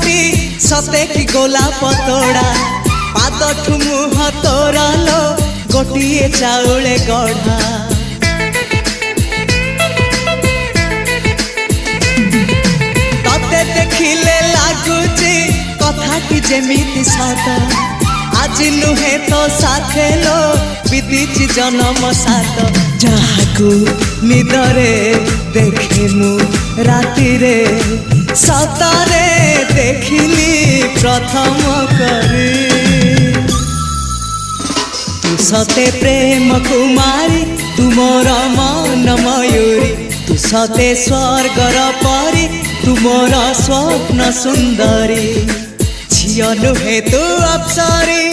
मुहटी सते कि गोलाप तोड़ा पादठु मुह तोरा लो गोटिए चाउले गढ़ा तते देखिले लागुची कथाटी जेमिति सत आज नुहे तो साथे लो विदिची जन्म सात जहाकू निदरे देखे मु राति रे सतरे देखिली प्रथम करी तू सते प्रेम कुमारी तू मोर मन मयूरी तू सते स्वर्गर परी तू मोर स्वप्न सुंदरी झियो नुहे तू अप्सरी।